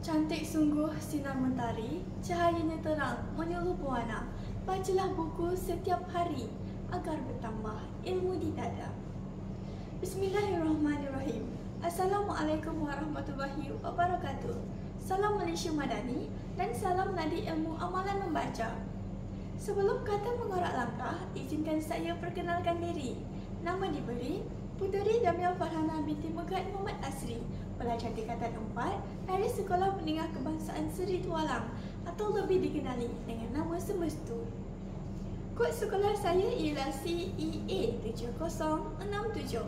Cantik sungguh sinar mentari, cahayanya terang menyuluh buana. Bacalah buku setiap hari agar bertambah ilmu di dada. Bismillahirrahmanirrahim. Assalamualaikum warahmatullahi wabarakatuh. Salam Malaysia Madani dan salam nadi ilmu amalan membaca. Sebelum kata mengorak langkah, izinkan saya perkenalkan diri. Nama diberi Puteri Damiel Farhana binti Megat Muhammad Asri, pelajar tingkatan 4 dari Sekolah Menengah Kebangsaan Seri Tualang atau lebih dikenali dengan nama Semestu. Kod sekolah saya ialah CEA 7067.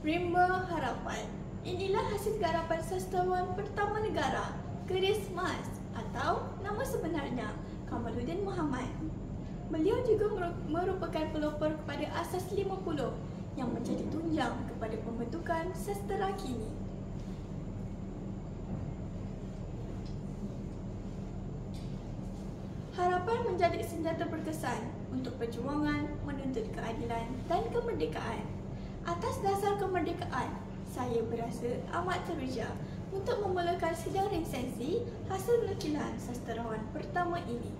Rimba Harapan. Inilah hasil garapan sastrawan pertama negara, Keris Mas atau nama sebenarnya Kamaluddin Muhammad. Beliau juga merupakan pelopor kepada Asas 50 yang menjadi tunjang kepada pembentukan sastera kini. Harapan menjadi senjata berkesan untuk perjuangan menuntut keadilan dan kemerdekaan. Atas dasar kemerdekaan, saya berasa amat teruja untuk memulakan sidang resensi hasil nukilan sastrawan pertama ini.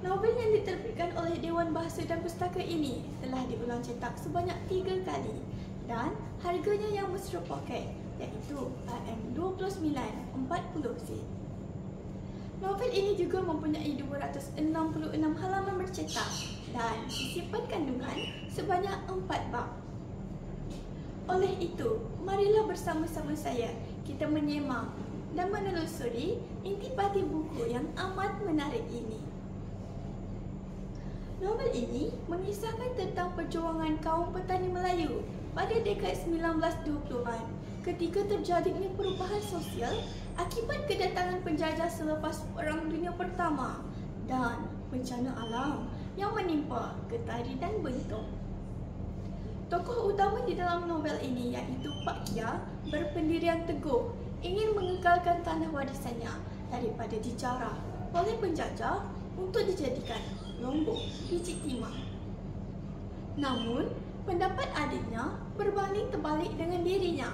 Novel yang diterbitkan oleh Dewan Bahasa dan Pustaka ini telah diulang cetak sebanyak 3 kali dan harganya yang mesra poket iaitu RM29.40. Novel ini juga mempunyai 266 halaman bercetak dan sisipan kandungan sebanyak 4 bab. Oleh itu, marilah bersama-sama saya kita menyemak dan menelusuri intipati buku yang amat menarik ini. Novel ini mengisahkan tentang perjuangan kaum petani Melayu pada dekad 1920-an ketika terjadinya perubahan sosial akibat kedatangan penjajah selepas Perang Dunia Pertama dan bencana alam yang menimpa Getari dan Bentong. Tokoh utama di dalam novel ini iaitu Pak Kia berpendirian teguh ingin mengekalkan tanah warisannya daripada dijarah oleh penjajah untuk dijadikan lombok biji timah. Namun, pendapat adiknya berbanding terbalik dengan dirinya.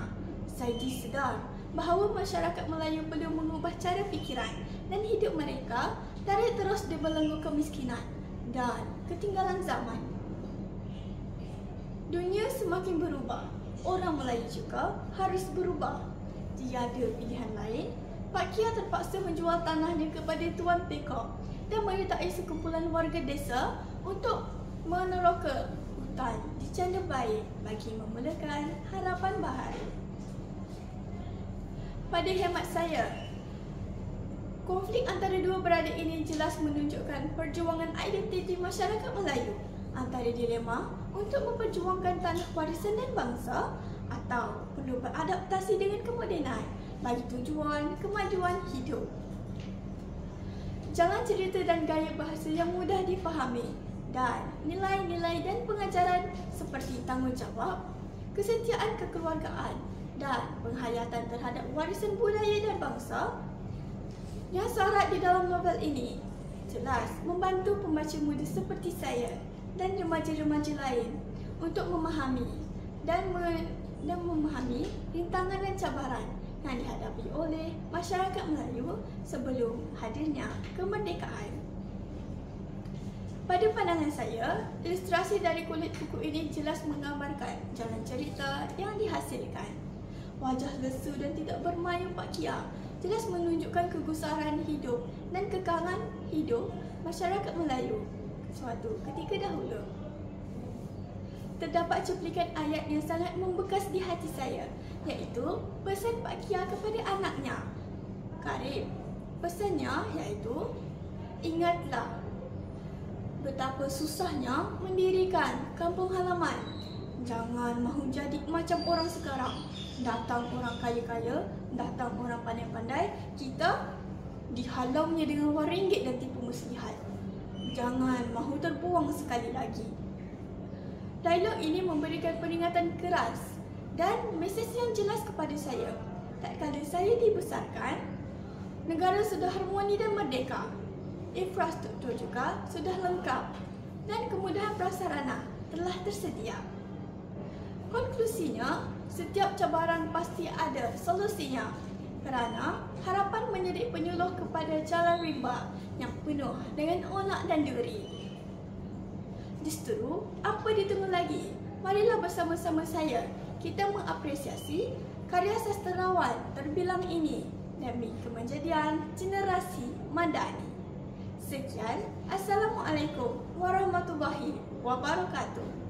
Saidi sedar bahawa masyarakat Melayu perlu mengubah cara fikiran dan hidup mereka dari terus dibelenggu kemiskinan dan ketinggalan zaman. Dunia semakin berubah, orang Melayu juga harus berubah. Tiada pilihan lain, Pak Kia terpaksa menjual tanahnya kepada Tuan Pekock dan menyertai sekumpulan warga desa untuk meneroka hutan di Canda Baik bagi memulakan harapan baharu. Pada hemat saya, konflik antara dua beradik ini jelas menunjukkan perjuangan identiti masyarakat Melayu antara dilema untuk memperjuangkan tanah warisan dan bangsa atau perlu beradaptasi dengan kemodenan bagi tujuan kemajuan hidup. Jalan cerita dan gaya bahasa yang mudah difahami dan nilai-nilai dan pengajaran seperti tanggungjawab, kesetiaan kekeluargaan dan penghayatan terhadap warisan budaya dan bangsa yang syarat di dalam novel ini jelas membantu pembaca muda seperti saya dan remaja-remaja lain untuk memahami dan memahami rintangan dan cabaran yang dihadapi oleh masyarakat Melayu sebelum hadirnya kemerdekaan. Pada pandangan saya, ilustrasi dari kulit buku ini jelas menggambarkan jalan cerita yang dihasilkan. Wajah lesu dan tidak bermayu Pak Kia jelas menunjukkan kegusaran hidup dan kekangan hidup masyarakat Melayu suatu ketika dahulu. Terdapat cuplikan ayat yang sangat membekas di hati saya, iaitu pesan Pak Kia kepada anaknya, Karib. Pesannya iaitu, ingatlah betapa susahnya mendirikan kampung halaman. Jangan mahu jadi macam orang sekarang. Datang orang kaya-kaya, datang orang pandai-pandai, kita dihalangnya dengan wang ringgit dan tipu muslihat. Jangan mahu terbuang sekali lagi. Dialog ini memberikan peringatan keras dan mesej yang jelas kepada saya. Tatkala saya dibesarkan, negara sudah harmoni dan merdeka. Infrastruktur juga sudah lengkap dan kemudahan prasarana telah tersedia. Konklusinya, setiap cabaran pasti ada solusinya. Kerana harapan menjadi penyuluh kepada jalan rimba yang penuh dengan onak dan duri. Justru, apa ditunggu lagi? Marilah bersama-sama saya kita mengapresiasi karya sastrawan terbilang ini demi kemajadian generasi Madani. Sekian, Assalamualaikum warahmatullahi wabarakatuh.